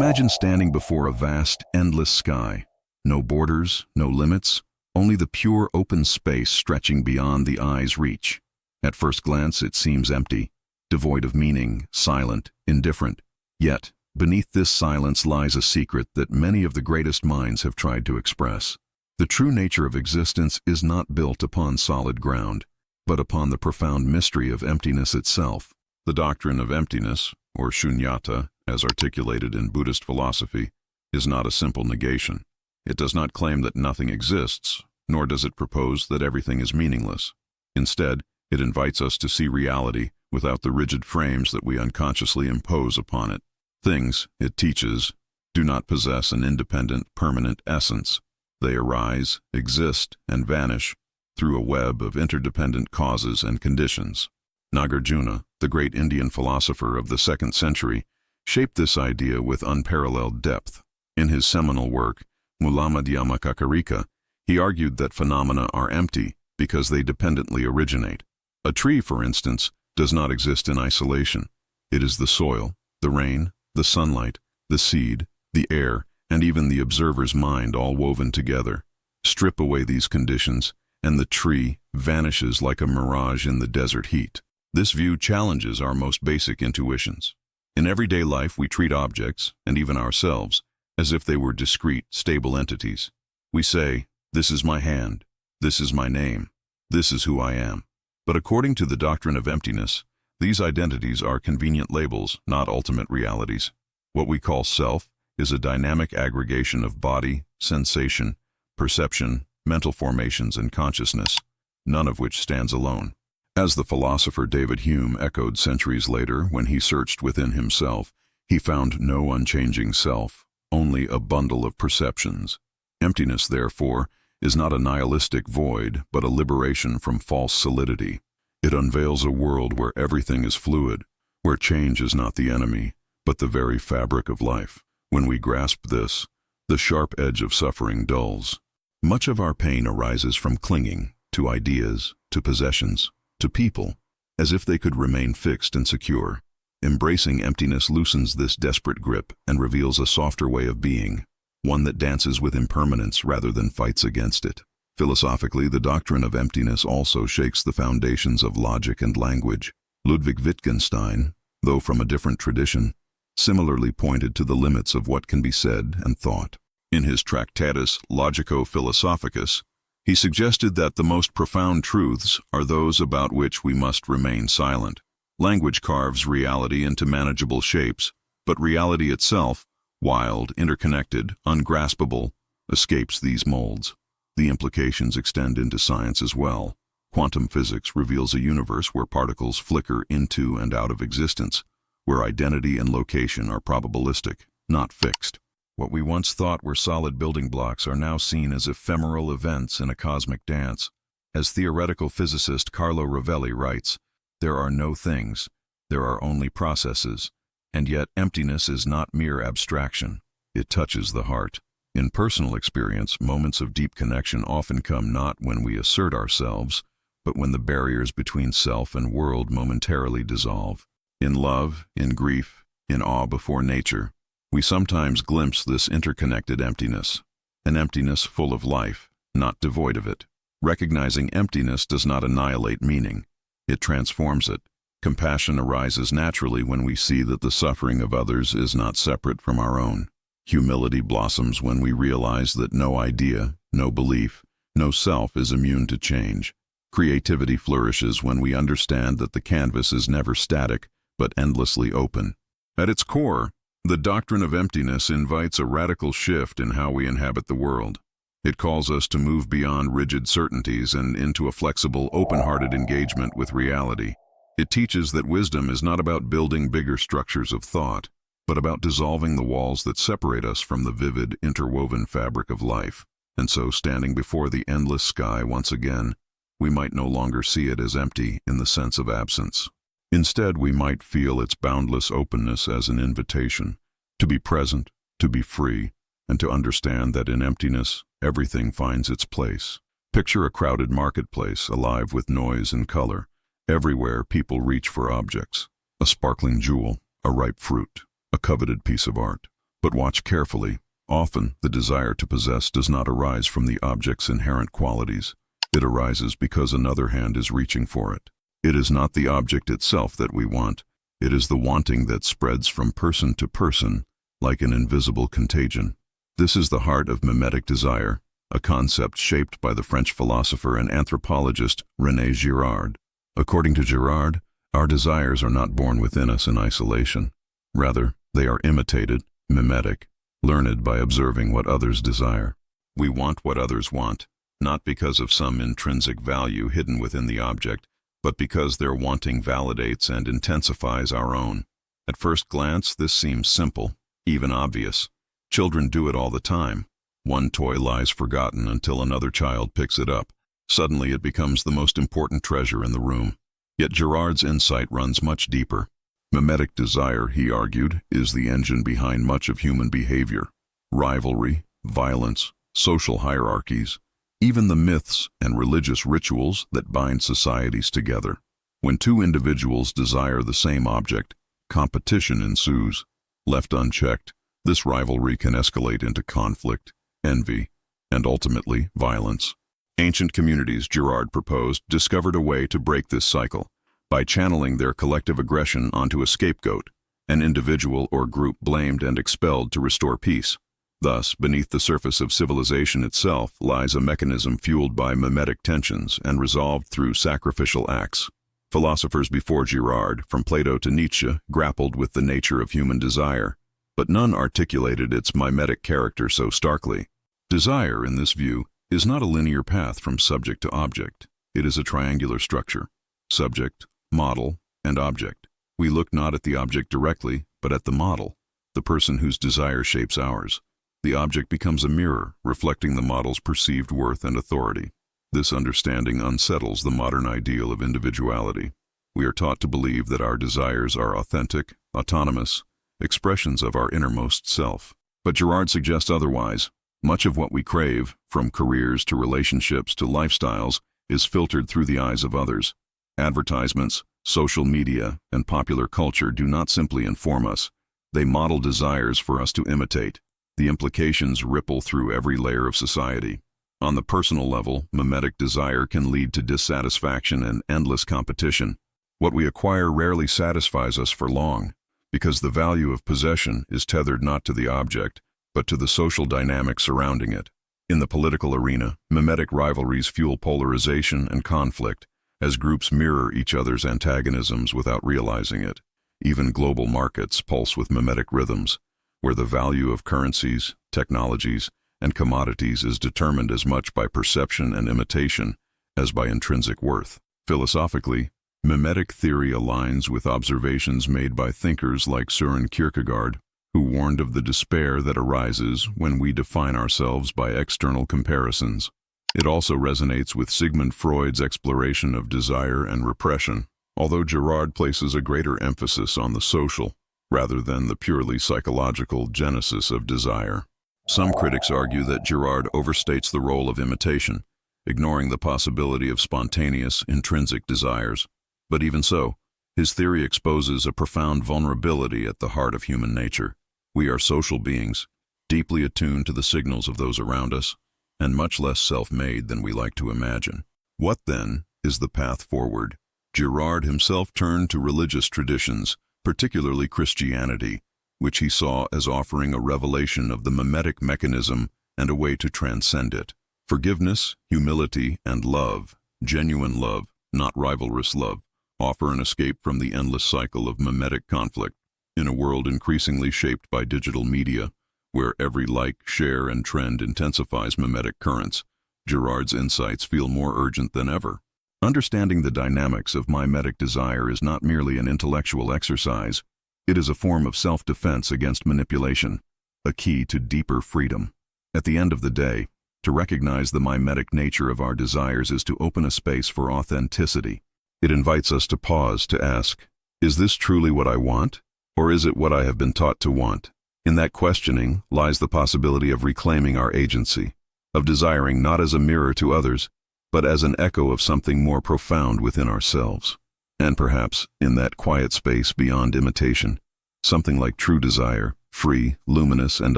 Imagine standing before a vast, endless sky. No borders, no limits, only the pure open space stretching beyond the eye's reach. At first glance, it seems empty, devoid of meaning, silent, indifferent. Yet, beneath this silence lies a secret that many of the greatest minds have tried to express. The true nature of existence is not built upon solid ground, but upon the profound mystery of emptiness itself. The doctrine of emptiness, or shunyata, as articulated in Buddhist philosophy, is not a simple negation. It does not claim that nothing exists, nor does it propose that everything is meaningless. Instead, it invites us to see reality without the rigid frames that we unconsciously impose upon it. Things, it teaches, do not possess an independent, permanent essence. They arise, exist, and vanish through a web of interdependent causes and conditions. Nagarjuna, the great Indian philosopher of the 2nd century, shaped this idea with unparalleled depth. In his seminal work, Mulamadhyamakakarika, he argued that phenomena are empty because they dependently originate. A tree, for instance, does not exist in isolation. It is the soil, the rain, the sunlight, the seed, the air, and even the observer's mind all woven together. Strip away these conditions, and the tree vanishes like a mirage in the desert heat. This view challenges our most basic intuitions. In everyday life, we treat objects, and even ourselves, as if they were discrete, stable entities. We say, "This is my hand, this is my name, this is who I am." But according to the doctrine of emptiness, these identities are convenient labels, not ultimate realities. What we call self is a dynamic aggregation of body, sensation, perception, mental formations, and consciousness, none of which stands alone. As the philosopher David Hume echoed centuries later when he searched within himself, he found no unchanging self, only a bundle of perceptions. Emptiness, therefore, is not a nihilistic void, but a liberation from false solidity. It unveils a world where everything is fluid, where change is not the enemy, but the very fabric of life. When we grasp this, the sharp edge of suffering dulls. Much of our pain arises from clinging to ideas, to possessions, to people, as if they could remain fixed and secure. Embracing emptiness loosens this desperate grip and reveals a softer way of being, one that dances with impermanence rather than fights against it. Philosophically, the doctrine of emptiness also shakes the foundations of logic and language. Ludwig Wittgenstein, though from a different tradition, similarly pointed to the limits of what can be said and thought. In his Tractatus Logico-Philosophicus, he suggested that the most profound truths are those about which we must remain silent. Language carves reality into manageable shapes, but reality itself, wild, interconnected, ungraspable, escapes these molds. The implications extend into science as well. Quantum physics reveals a universe where particles flicker into and out of existence, where identity and location are probabilistic, not fixed. What we once thought were solid building blocks are now seen as ephemeral events in a cosmic dance. As theoretical physicist Carlo Rovelli writes, "There are no things, there are only processes, and yet emptiness is not mere abstraction. It touches the heart." In personal experience, moments of deep connection often come not when we assert ourselves, but when the barriers between self and world momentarily dissolve. In love, in grief, in awe before nature, we sometimes glimpse this interconnected emptiness, an emptiness full of life, not devoid of it. Recognizing emptiness does not annihilate meaning. It transforms it. Compassion arises naturally when we see that the suffering of others is not separate from our own. Humility blossoms when we realize that no idea, no belief, no self is immune to change. Creativity flourishes when we understand that the canvas is never static, but endlessly open. At its core, the doctrine of emptiness invites a radical shift in how we inhabit the world. It calls us to move beyond rigid certainties and into a flexible, open-hearted engagement with reality. It teaches that wisdom is not about building bigger structures of thought, but about dissolving the walls that separate us from the vivid, interwoven fabric of life. And so, standing before the endless sky once again, we might no longer see it as empty in the sense of absence. Instead, we might feel its boundless openness as an invitation to be present, to be free, and to understand that in emptiness, everything finds its place. Picture a crowded marketplace, alive with noise and color. Everywhere, people reach for objects: a sparkling jewel, a ripe fruit, a coveted piece of art. But watch carefully. Often, the desire to possess does not arise from the object's inherent qualities. It arises because another hand is reaching for it. It is not the object itself that we want. It is the wanting that spreads from person to person like an invisible contagion. This is the heart of mimetic desire, a concept shaped by the French philosopher and anthropologist René Girard. According to Girard, our desires are not born within us in isolation. Rather, they are imitated, mimetic, learned by observing what others desire. We want what others want, not because of some intrinsic value hidden within the object, but because their wanting validates and intensifies our own. At first glance, this seems simple, even obvious. Children do it all the time. One toy lies forgotten until another child picks it up. Suddenly it becomes the most important treasure in the room. Yet Girard's insight runs much deeper. Mimetic desire, he argued, is the engine behind much of human behavior. Rivalry, violence, social hierarchies, even the myths and religious rituals that bind societies together. When two individuals desire the same object, competition ensues. Left unchecked, this rivalry can escalate into conflict, envy, and ultimately violence. Ancient communities, Girard proposed, discovered a way to break this cycle by channeling their collective aggression onto a scapegoat, an individual or group blamed and expelled to restore peace. Thus, beneath the surface of civilization itself lies a mechanism fueled by mimetic tensions and resolved through sacrificial acts. Philosophers before Girard, from Plato to Nietzsche, grappled with the nature of human desire, but none articulated its mimetic character so starkly. Desire, in this view, is not a linear path from subject to object. It is a triangular structure: subject, model, and object. We look not at the object directly, but at the model, the person whose desire shapes ours. The object becomes a mirror, reflecting the model's perceived worth and authority. This understanding unsettles the modern ideal of individuality. We are taught to believe that our desires are authentic, autonomous, expressions of our innermost self. But Girard suggests otherwise. Much of what we crave, from careers to relationships to lifestyles, is filtered through the eyes of others. Advertisements, social media, and popular culture do not simply inform us. They model desires for us to imitate. The implications ripple through every layer of society. On the personal level, mimetic desire can lead to dissatisfaction and endless competition. What we acquire rarely satisfies us for long, because the value of possession is tethered not to the object, but to the social dynamics surrounding it. In the political arena, mimetic rivalries fuel polarization and conflict, as groups mirror each other's antagonisms without realizing it. Even global markets pulse with mimetic rhythms, where the value of currencies, technologies, and commodities is determined as much by perception and imitation as by intrinsic worth. Philosophically, mimetic theory aligns with observations made by thinkers like Søren Kierkegaard, who warned of the despair that arises when we define ourselves by external comparisons. It also resonates with Sigmund Freud's exploration of desire and repression, although Girard places a greater emphasis on the social, rather than the purely psychological genesis of desire. Some critics argue that Girard overstates the role of imitation, ignoring the possibility of spontaneous, intrinsic desires. But even so, his theory exposes a profound vulnerability at the heart of human nature. We are social beings, deeply attuned to the signals of those around us, and much less self-made than we like to imagine. What, then, is the path forward? Girard himself turned to religious traditions, particularly Christianity, which he saw as offering a revelation of the mimetic mechanism and a way to transcend it. Forgiveness, humility, and love, genuine love, not rivalrous love, offer an escape from the endless cycle of mimetic conflict. In a world increasingly shaped by digital media, where every like, share, and trend intensifies mimetic currents, Girard's insights feel more urgent than ever. Understanding the dynamics of mimetic desire is not merely an intellectual exercise. It is a form of self-defense against manipulation, a key to deeper freedom. At the end of the day, to recognize the mimetic nature of our desires is to open a space for authenticity. It invites us to pause to ask, is this truly what I want? Or is it what I have been taught to want? In that questioning lies the possibility of reclaiming our agency, of desiring not as a mirror to others, but as an echo of something more profound within ourselves. And perhaps, in that quiet space beyond imitation, something like true desire, free, luminous, and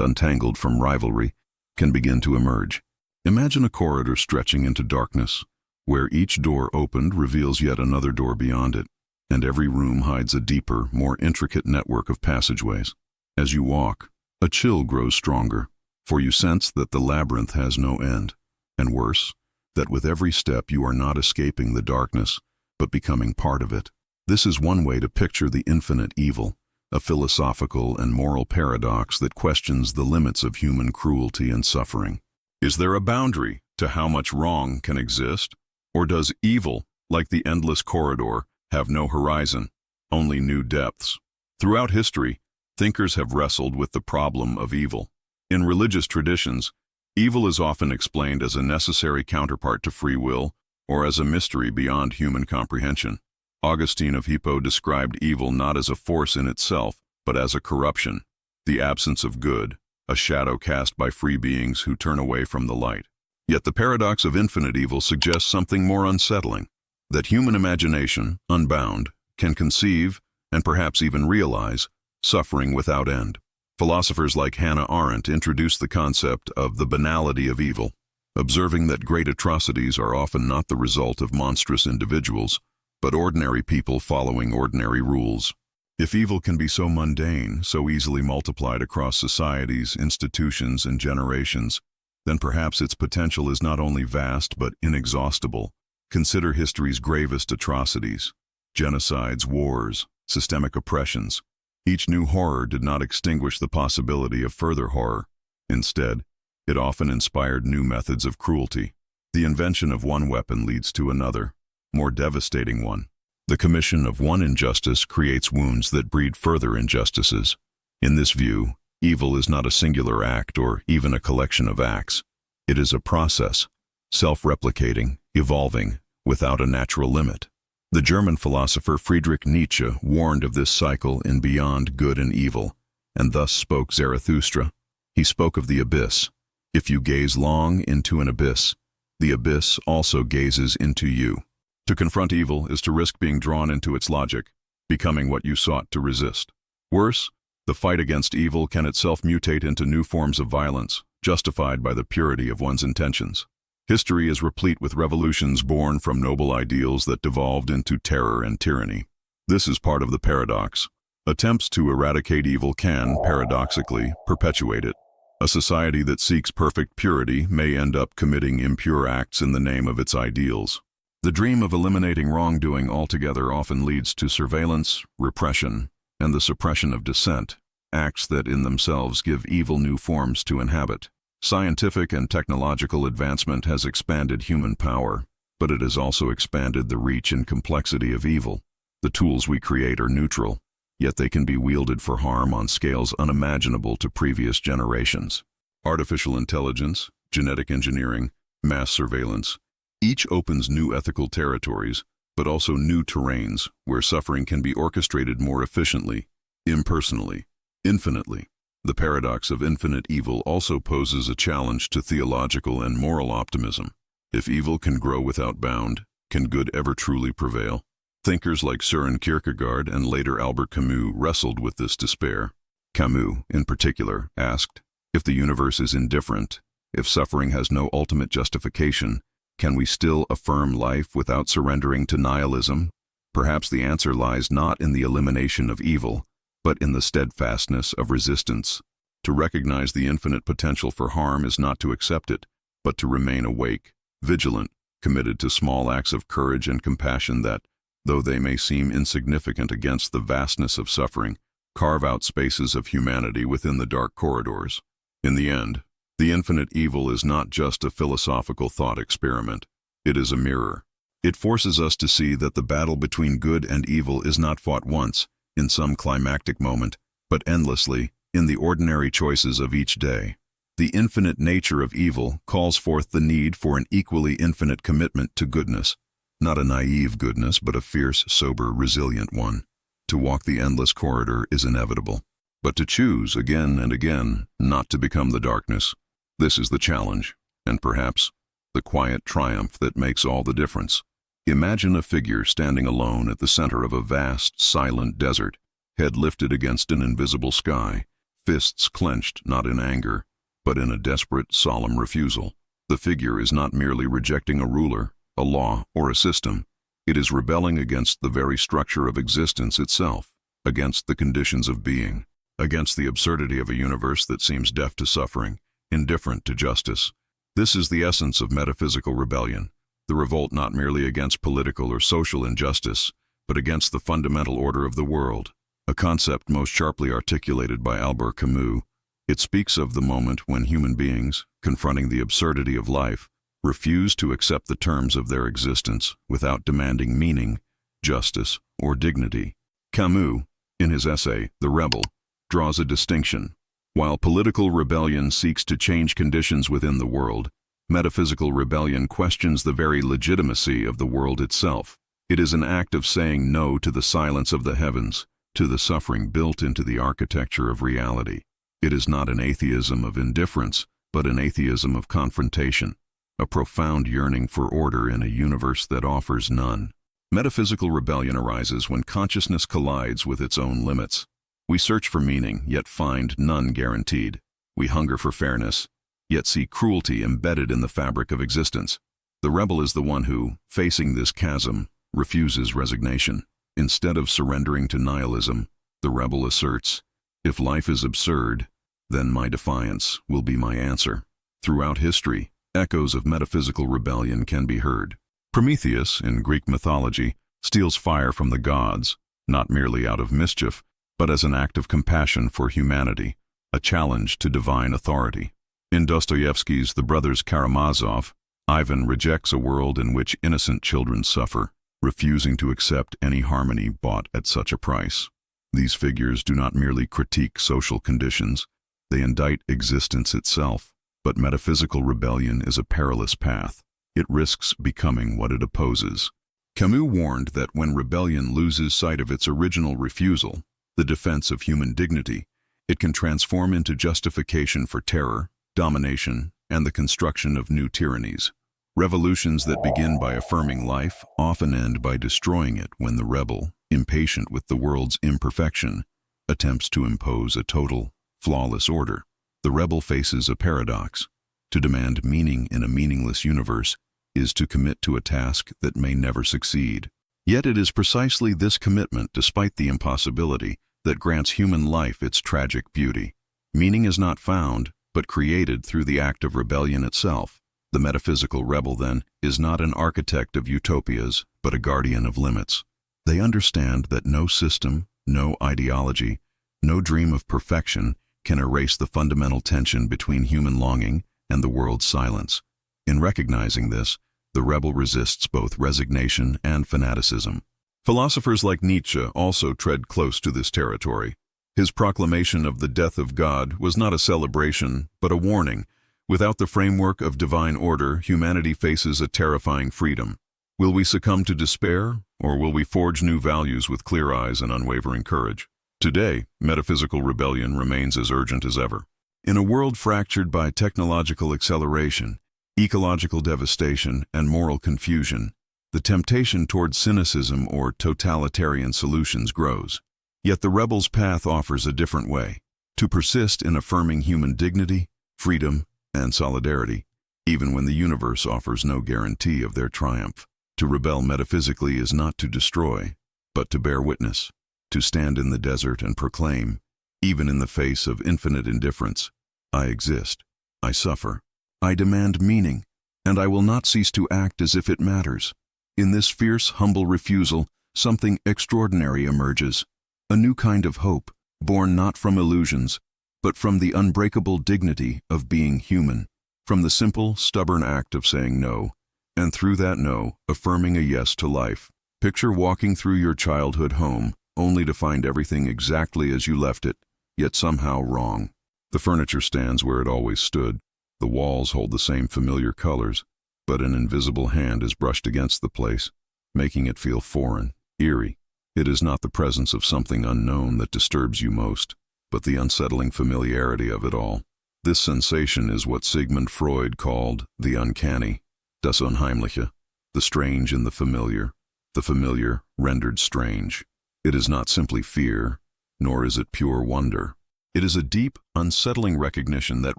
untangled from rivalry, can begin to emerge. Imagine a corridor stretching into darkness, where each door opened reveals yet another door beyond it, and every room hides a deeper, more intricate network of passageways. As you walk, a chill grows stronger, for you sense that the labyrinth has no end, and worse, that with every step you are not escaping the darkness, but becoming part of it. This is one way to picture the infinite evil, a philosophical and moral paradox that questions the limits of human cruelty and suffering. Is there a boundary to how much wrong can exist? Or does evil, like the endless corridor, have no horizon, only new depths? Throughout history, thinkers have wrestled with the problem of evil. In religious traditions, evil is often explained as a necessary counterpart to free will, or as a mystery beyond human comprehension. Augustine of Hippo described evil not as a force in itself, but as a corruption, the absence of good, a shadow cast by free beings who turn away from the light. Yet the paradox of infinite evil suggests something more unsettling, that human imagination, unbound, can conceive, and perhaps even realize, suffering without end. Philosophers like Hannah Arendt introduced the concept of the banality of evil, observing that great atrocities are often not the result of monstrous individuals, but ordinary people following ordinary rules. If evil can be so mundane, so easily multiplied across societies, institutions, and generations, then perhaps its potential is not only vast but inexhaustible. Consider history's gravest atrocities: genocides, wars, systemic oppressions. Each new horror did not extinguish the possibility of further horror. Instead, it often inspired new methods of cruelty. The invention of one weapon leads to another, more devastating one. The commission of one injustice creates wounds that breed further injustices. In this view, evil is not a singular act or even a collection of acts. It is a process, self-replicating, evolving, without a natural limit. The German philosopher Friedrich Nietzsche warned of this cycle in Beyond Good and Evil, and thus spoke Zarathustra. He spoke of the abyss. If you gaze long into an abyss, the abyss also gazes into you. To confront evil is to risk being drawn into its logic, becoming what you sought to resist. Worse, the fight against evil can itself mutate into new forms of violence, justified by the purity of one's intentions. History is replete with revolutions born from noble ideals that devolved into terror and tyranny. This is part of the paradox. Attempts to eradicate evil can, paradoxically, perpetuate it. A society that seeks perfect purity may end up committing impure acts in the name of its ideals. The dream of eliminating wrongdoing altogether often leads to surveillance, repression, and the suppression of dissent, acts that in themselves give evil new forms to inhabit. Scientific and technological advancement has expanded human power, but it has also expanded the reach and complexity of evil. The tools we create are neutral, yet they can be wielded for harm on scales unimaginable to previous generations. Artificial intelligence, genetic engineering, mass surveillance, each opens new ethical territories, but also new terrains where suffering can be orchestrated more efficiently, impersonally, infinitely. The paradox of infinite evil also poses a challenge to theological and moral optimism. If evil can grow without bound, can good ever truly prevail? Thinkers like Søren Kierkegaard and later Albert Camus wrestled with this despair. Camus, in particular, asked, if the universe is indifferent, if suffering has no ultimate justification, can we still affirm life without surrendering to nihilism? Perhaps the answer lies not in the elimination of evil, but in the steadfastness of resistance. To recognize the infinite potential for harm is not to accept it, but to remain awake, vigilant, committed to small acts of courage and compassion that, though they may seem insignificant against the vastness of suffering, carve out spaces of humanity within the dark corridors. In the end, the infinite evil is not just a philosophical thought experiment. It is a mirror. It forces us to see that the battle between good and evil is not fought once, in some climactic moment, but endlessly, in the ordinary choices of each day. The infinite nature of evil calls forth the need for an equally infinite commitment to goodness, not a naive goodness, but a fierce, sober, resilient one. To walk the endless corridor is inevitable, but to choose again and again not to become the darkness, this is the challenge, and perhaps the quiet triumph that makes all the difference. Imagine a figure standing alone at the center of a vast, silent desert, head lifted against an invisible sky, fists clenched not in anger, but in a desperate, solemn refusal. The figure is not merely rejecting a ruler, a law, or a system. It is rebelling against the very structure of existence itself, against the conditions of being, against the absurdity of a universe that seems deaf to suffering, indifferent to justice. This is the essence of metaphysical rebellion, the revolt not merely against political or social injustice, but against the fundamental order of the world, a concept most sharply articulated by Albert Camus. It speaks of the moment when human beings, confronting the absurdity of life, refuse to accept the terms of their existence without demanding meaning, justice, or dignity. Camus, in his essay, The Rebel, draws a distinction. While political rebellion seeks to change conditions within the world, metaphysical rebellion questions the very legitimacy of the world itself. It is an act of saying no to the silence of the heavens, to the suffering built into the architecture of reality. It is not an atheism of indifference, but an atheism of confrontation, a profound yearning for order in a universe that offers none. Metaphysical rebellion arises when consciousness collides with its own limits. We search for meaning, yet find none guaranteed. We hunger for fairness, yet see cruelty embedded in the fabric of existence. The rebel is the one who, facing this chasm, refuses resignation. Instead of surrendering to nihilism, the rebel asserts, "If life is absurd, then my defiance will be my answer." Throughout history, echoes of metaphysical rebellion can be heard. Prometheus, in Greek mythology, steals fire from the gods, not merely out of mischief, but as an act of compassion for humanity, a challenge to divine authority. In Dostoevsky's The Brothers Karamazov, Ivan rejects a world in which innocent children suffer, refusing to accept any harmony bought at such a price. These figures do not merely critique social conditions, they indict existence itself. But metaphysical rebellion is a perilous path. It risks becoming what it opposes. Camus warned that when rebellion loses sight of its original refusal, the defense of human dignity, it can transform into justification for terror, domination, and the construction of new tyrannies. Revolutions that begin by affirming life often end by destroying it when the rebel, impatient with the world's imperfection, attempts to impose a total, flawless order. The rebel faces a paradox. To demand meaning in a meaningless universe is to commit to a task that may never succeed. Yet it is precisely this commitment, despite the impossibility, that grants human life its tragic beauty. Meaning is not found, but created through the act of rebellion itself. The metaphysical rebel, then, is not an architect of utopias, but a guardian of limits. They understand that no system, no ideology, no dream of perfection can erase the fundamental tension between human longing and the world's silence. In recognizing this, the rebel resists both resignation and fanaticism. Philosophers like Nietzsche also tread close to this territory. His proclamation of the death of God was not a celebration, but a warning. Without the framework of divine order, humanity faces a terrifying freedom. Will we succumb to despair, or will we forge new values with clear eyes and unwavering courage? Today, metaphysical rebellion remains as urgent as ever. In a world fractured by technological acceleration, ecological devastation, and moral confusion, the temptation toward cynicism or totalitarian solutions grows. Yet the rebel's path offers a different way: to persist in affirming human dignity, freedom, and solidarity, even when the universe offers no guarantee of their triumph. To rebel metaphysically is not to destroy, but to bear witness, to stand in the desert and proclaim, even in the face of infinite indifference, I exist, I suffer, I demand meaning, and I will not cease to act as if it matters. In this fierce, humble refusal, something extraordinary emerges, a new kind of hope, born not from illusions, but from the unbreakable dignity of being human, from the simple, stubborn act of saying no, and through that no, affirming a yes to life. Picture walking through your childhood home, only to find everything exactly as you left it, yet somehow wrong. The furniture stands where it always stood. The walls hold the same familiar colors, but an invisible hand is brushed against the place, making it feel foreign, eerie. It is not the presence of something unknown that disturbs you most, but the unsettling familiarity of it all. This sensation is what Sigmund Freud called the uncanny, das Unheimliche, the strange in the familiar rendered strange. It is not simply fear, nor is it pure wonder. It is a deep, unsettling recognition that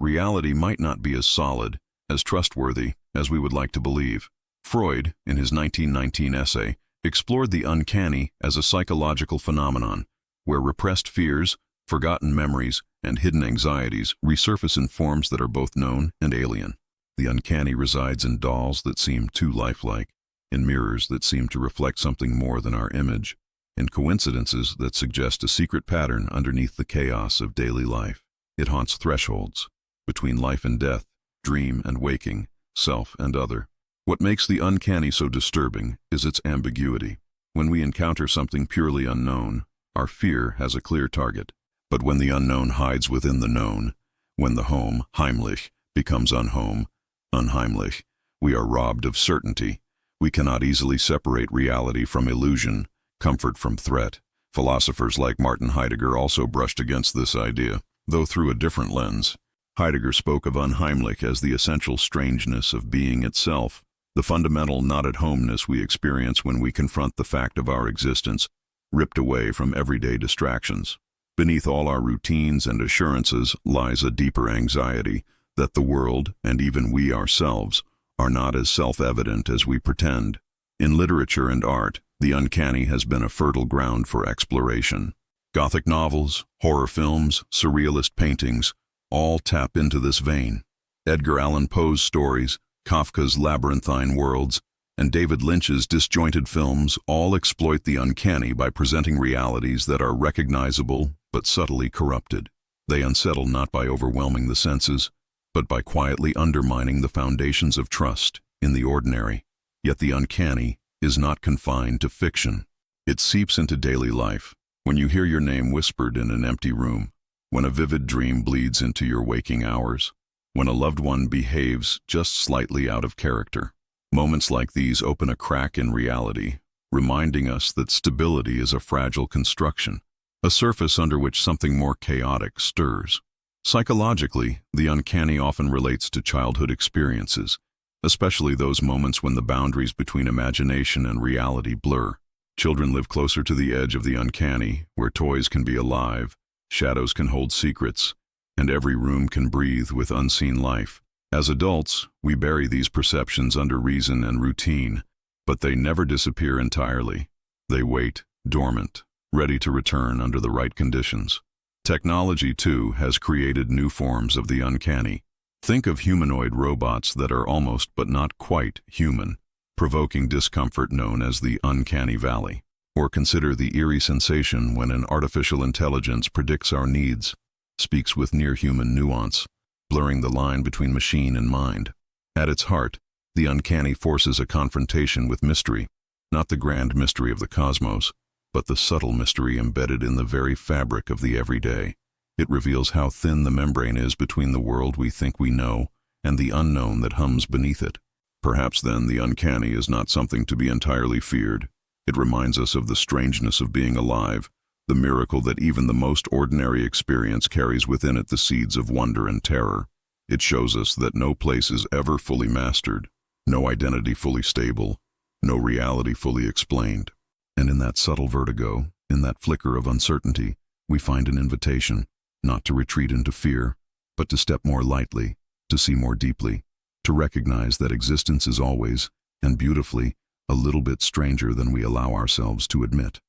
reality might not be as solid, as trustworthy, as we would like to believe. Freud, in his 1919 essay, explored the uncanny as a psychological phenomenon, where repressed fears, forgotten memories, and hidden anxieties resurface in forms that are both known and alien. The uncanny resides in dolls that seem too lifelike, in mirrors that seem to reflect something more than our image, in coincidences that suggest a secret pattern underneath the chaos of daily life. It haunts thresholds, between life and death, dream and waking, self and other. What makes the uncanny so disturbing is its ambiguity. When we encounter something purely unknown, our fear has a clear target. But when the unknown hides within the known, when the home, heimlich, becomes unhome, unheimlich, we are robbed of certainty. We cannot easily separate reality from illusion, comfort from threat. Philosophers like Martin Heidegger also brushed against this idea, though through a different lens. Heidegger spoke of unheimlich as the essential strangeness of being itself, the fundamental not-at-homeness we experience when we confront the fact of our existence, ripped away from everyday distractions. Beneath all our routines and assurances lies a deeper anxiety that the world, and even we ourselves, are not as self-evident as we pretend. In literature and art, the uncanny has been a fertile ground for exploration. Gothic novels, horror films, surrealist paintings, all tap into this vein. Edgar Allan Poe's stories, Kafka's labyrinthine worlds, and David Lynch's disjointed films all exploit the uncanny by presenting realities that are recognizable but subtly corrupted. They unsettle not by overwhelming the senses, but by quietly undermining the foundations of trust in the ordinary. Yet the uncanny is not confined to fiction. It seeps into daily life. When you hear your name whispered in an empty room, when a vivid dream bleeds into your waking hours, when a loved one behaves just slightly out of character. Moments like these open a crack in reality, reminding us that stability is a fragile construction, a surface under which something more chaotic stirs. Psychologically, the uncanny often relates to childhood experiences, especially those moments when the boundaries between imagination and reality blur. Children live closer to the edge of the uncanny, where toys can be alive, shadows can hold secrets, and every room can breathe with unseen life. As adults, we bury these perceptions under reason and routine, but they never disappear entirely. They wait, dormant, ready to return under the right conditions. Technology, too, has created new forms of the uncanny. Think of humanoid robots that are almost but not quite human, provoking discomfort known as the uncanny valley. Or consider the eerie sensation when an artificial intelligence predicts our needs, speaks with near-human nuance, blurring the line between machine and mind. At its heart, the uncanny forces a confrontation with mystery, not the grand mystery of the cosmos, but the subtle mystery embedded in the very fabric of the everyday. It reveals how thin the membrane is between the world we think we know and the unknown that hums beneath it. Perhaps then the uncanny is not something to be entirely feared. It reminds us of the strangeness of being alive, the miracle that even the most ordinary experience carries within it the seeds of wonder and terror. It shows us that no place is ever fully mastered, no identity fully stable, no reality fully explained. And in that subtle vertigo, in that flicker of uncertainty, we find an invitation, not to retreat into fear, but to step more lightly, to see more deeply, to recognize that existence is always, and beautifully, a little bit stranger than we allow ourselves to admit.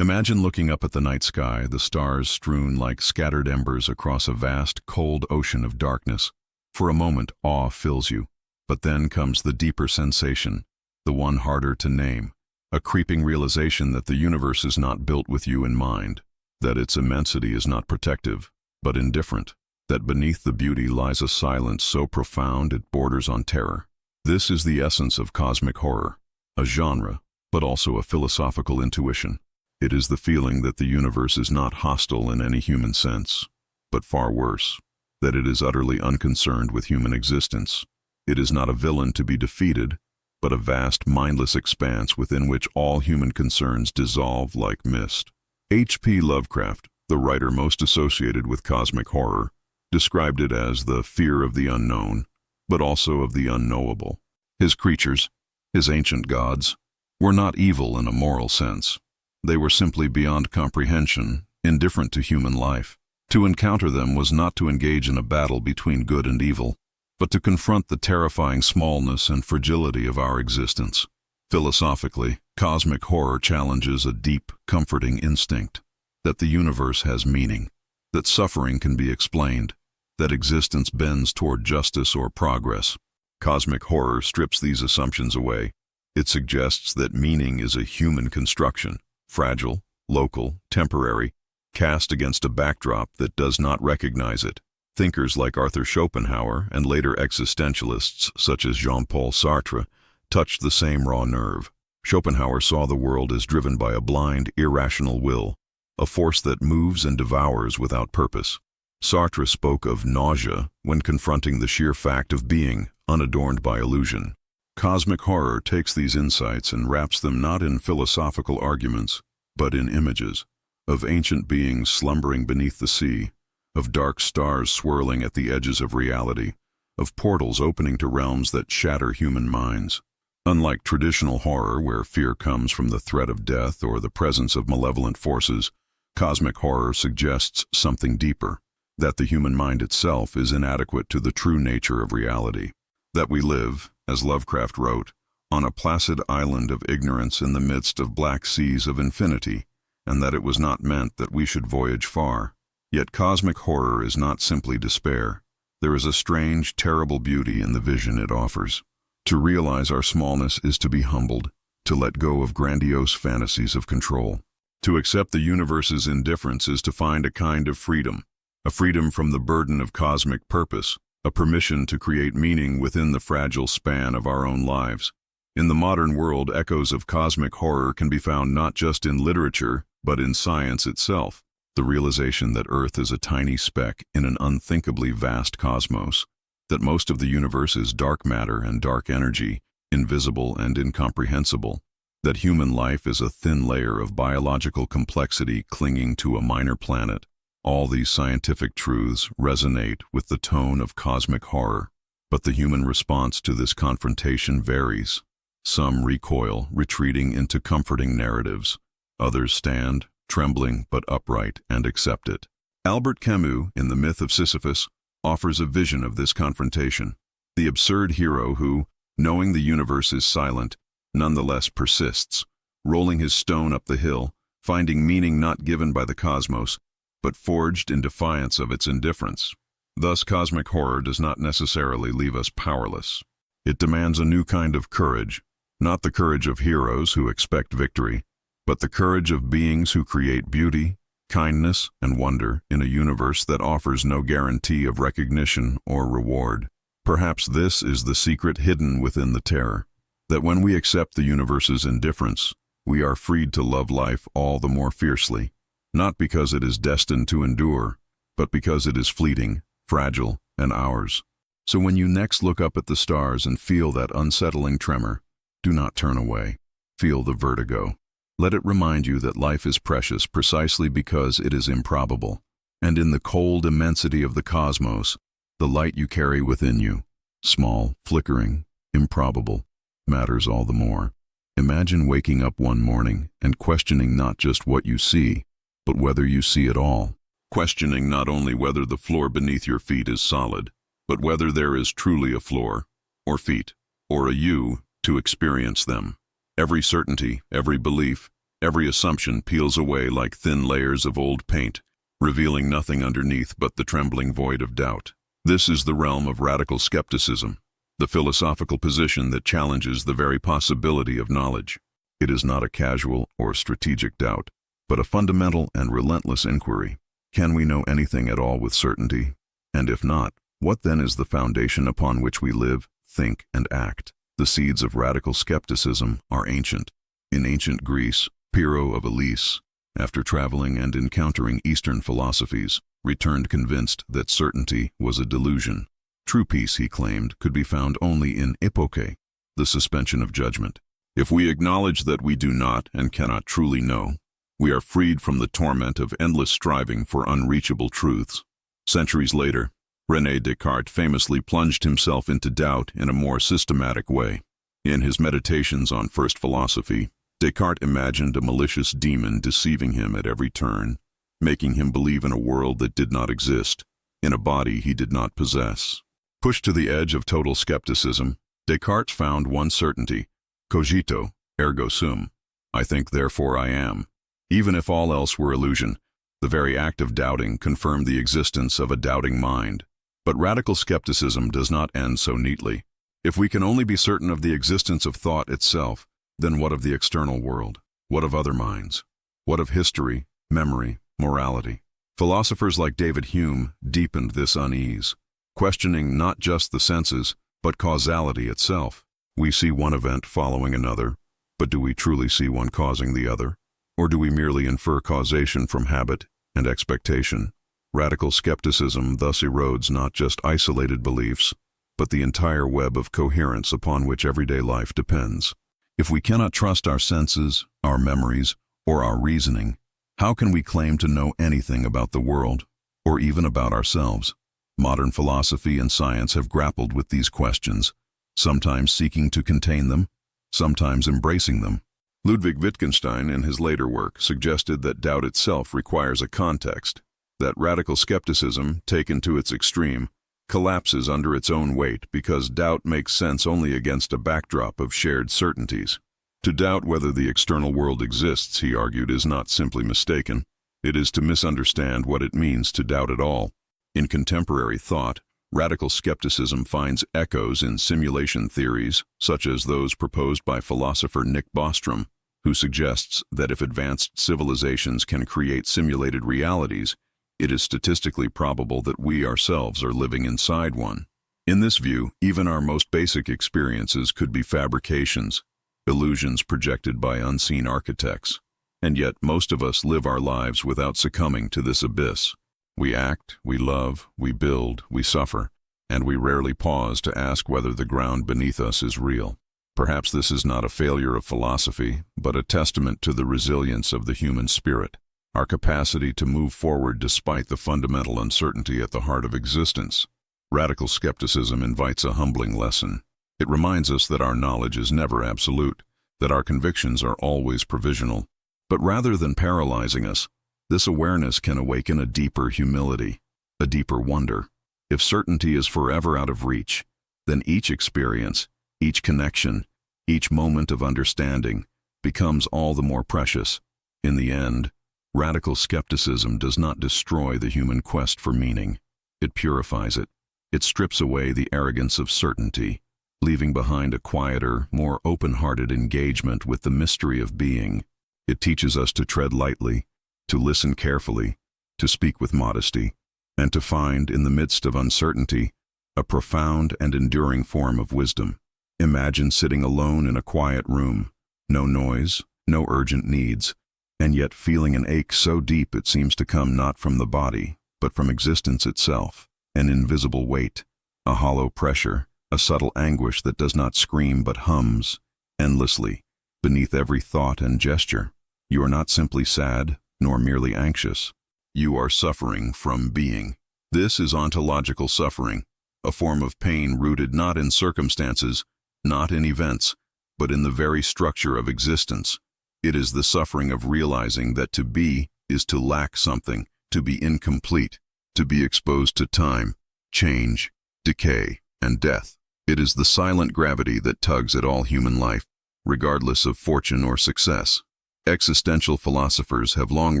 Imagine looking up at the night sky, the stars strewn like scattered embers across a vast, cold ocean of darkness. For a moment, awe fills you, but then comes the deeper sensation, the one harder to name, a creeping realization that the universe is not built with you in mind, that its immensity is not protective, but indifferent, that beneath the beauty lies a silence so profound it borders on terror. This is the essence of cosmic horror, a genre, but also a philosophical intuition. It is the feeling that the universe is not hostile in any human sense, but far worse, that it is utterly unconcerned with human existence. It is not a villain to be defeated, but a vast, mindless expanse within which all human concerns dissolve like mist. H.P. Lovecraft, the writer most associated with cosmic horror, described it as the fear of the unknown, but also of the unknowable. His creatures, his ancient gods, were not evil in a moral sense. They were simply beyond comprehension, indifferent to human life. To encounter them was not to engage in a battle between good and evil, but to confront the terrifying smallness and fragility of our existence. Philosophically, cosmic horror challenges a deep, comforting instinct that the universe has meaning, that suffering can be explained, that existence bends toward justice or progress. Cosmic horror strips these assumptions away. It suggests that meaning is a human construction, fragile, local, temporary, cast against a backdrop that does not recognize it. Thinkers like Arthur Schopenhauer and later existentialists such as Jean-Paul Sartre touched the same raw nerve. Schopenhauer saw the world as driven by a blind, irrational will, a force that moves and devours without purpose. Sartre spoke of nausea when confronting the sheer fact of being, unadorned by illusion. Cosmic horror takes these insights and wraps them not in philosophical arguments, but in images of ancient beings slumbering beneath the sea, of dark stars swirling at the edges of reality, of portals opening to realms that shatter human minds. Unlike traditional horror, where fear comes from the threat of death or the presence of malevolent forces, cosmic horror suggests something deeper, that the human mind itself is inadequate to the true nature of reality, that we live, as Lovecraft wrote, on a placid island of ignorance in the midst of black seas of infinity, and that it was not meant that we should voyage far. Yet cosmic horror is not simply despair. There is a strange, terrible beauty in the vision it offers. To realize our smallness is to be humbled, to let go of grandiose fantasies of control. To accept the universe's indifference is to find a kind of freedom, a freedom from the burden of cosmic purpose, a permission to create meaning within the fragile span of our own lives. In the modern world, echoes of cosmic horror can be found not just in literature, but in science itself. The realization that Earth is a tiny speck in an unthinkably vast cosmos, that most of the universe is dark matter and dark energy, invisible and incomprehensible, that human life is a thin layer of biological complexity clinging to a minor planet. All these scientific truths resonate with the tone of cosmic horror, but the human response to this confrontation varies. Some recoil, retreating into comforting narratives. Others stand, trembling but upright, and accept it. Albert Camus, in The Myth of Sisyphus, offers a vision of this confrontation. The absurd hero who, knowing the universe is silent, nonetheless persists, rolling his stone up the hill, finding meaning not given by the cosmos, but forged in defiance of its indifference. Thus, cosmic horror does not necessarily leave us powerless. It demands a new kind of courage, not the courage of heroes who expect victory, but the courage of beings who create beauty, kindness, and wonder in a universe that offers no guarantee of recognition or reward. Perhaps this is the secret hidden within the terror, that when we accept the universe's indifference, we are freed to love life all the more fiercely, not because it is destined to endure, but because it is fleeting, fragile, and ours. So when you next look up at the stars and feel that unsettling tremor, do not turn away. Feel the vertigo. Let it remind you that life is precious precisely because it is improbable. And in the cold immensity of the cosmos, the light you carry within you, small, flickering, improbable, matters all the more. Imagine waking up one morning and questioning not just what you see, but whether you see it all. Questioning not only whether the floor beneath your feet is solid, but whether there is truly a floor, or feet, or a you to experience them. Every certainty, every belief, every assumption peels away like thin layers of old paint, revealing nothing underneath but the trembling void of doubt. This is the realm of radical skepticism, the philosophical position that challenges the very possibility of knowledge. It is not a casual or strategic doubt, but a fundamental and relentless inquiry. Can we know anything at all with certainty? And if not, what then is the foundation upon which we live, think, and act? The seeds of radical skepticism are ancient. In ancient Greece, Pyrrho of Eleusis, after traveling and encountering Eastern philosophies, returned convinced that certainty was a delusion. True peace, he claimed, could be found only in epoche, the suspension of judgment. If we acknowledge that we do not and cannot truly know, we are freed from the torment of endless striving for unreachable truths. Centuries later, René Descartes famously plunged himself into doubt in a more systematic way. In his Meditations on First Philosophy, Descartes imagined a malicious demon deceiving him at every turn. making him believe in a world that did not exist, in a body he did not possess. Pushed to the edge of total skepticism, Descartes found one certainty: cogito, ergo sum. I think, therefore I am. Even if all else were illusion, the very act of doubting confirmed the existence of a doubting mind. But radical skepticism does not end so neatly. If we can only be certain of the existence of thought itself, then what of the external world? What of other minds? What of history, memory, morality? Philosophers like David Hume deepened this unease, questioning not just the senses, but causality itself. We see one event following another, but do we truly see one causing the other? Or do we merely infer causation from habit and expectation? Radical skepticism thus erodes not just isolated beliefs, but the entire web of coherence upon which everyday life depends. If we cannot trust our senses, our memories, or our reasoning, how can we claim to know anything about the world, or even about ourselves? Modern philosophy and science have grappled with these questions, sometimes seeking to contain them, sometimes embracing them. Ludwig Wittgenstein, in his later work, suggested that doubt itself requires a context, that radical skepticism, taken to its extreme, collapses under its own weight because doubt makes sense only against a backdrop of shared certainties. To doubt whether the external world exists, he argued, is not simply mistaken. It is to misunderstand what it means to doubt at all. In contemporary thought, radical skepticism finds echoes in simulation theories, such as those proposed by philosopher Nick Bostrom, who suggests that if advanced civilizations can create simulated realities, it is statistically probable that we ourselves are living inside one. In this view, even our most basic experiences could be fabrications, illusions projected by unseen architects. And yet, most of us live our lives without succumbing to this abyss. We act, we love, we build, we suffer, and we rarely pause to ask whether the ground beneath us is real. Perhaps this is not a failure of philosophy, but a testament to the resilience of the human spirit, our capacity to move forward despite the fundamental uncertainty at the heart of existence. Radical skepticism invites a humbling lesson. It reminds us that our knowledge is never absolute, that our convictions are always provisional. But rather than paralyzing us, this awareness can awaken a deeper humility, a deeper wonder. If certainty is forever out of reach, then each experience, each connection, each moment of understanding becomes all the more precious. In the end, radical skepticism does not destroy the human quest for meaning. It purifies it. It strips away the arrogance of certainty, leaving behind a quieter, more open-hearted engagement with the mystery of being. It teaches us to tread lightly, to listen carefully, to speak with modesty, and to find, in the midst of uncertainty, a profound and enduring form of wisdom. Imagine sitting alone in a quiet room, no noise, no urgent needs, and yet feeling an ache so deep it seems to come not from the body, but from existence itself, an invisible weight, a hollow pressure, a subtle anguish that does not scream but hums, endlessly, beneath every thought and gesture. You are not simply sad, nor merely anxious. You are suffering from being. This is ontological suffering, a form of pain rooted not in circumstances, not in events, but in the very structure of existence. It is the suffering of realizing that to be is to lack something, to be incomplete, to be exposed to time, change, decay, and death. It is the silent gravity that tugs at all human life, regardless of fortune or success. Existential philosophers have long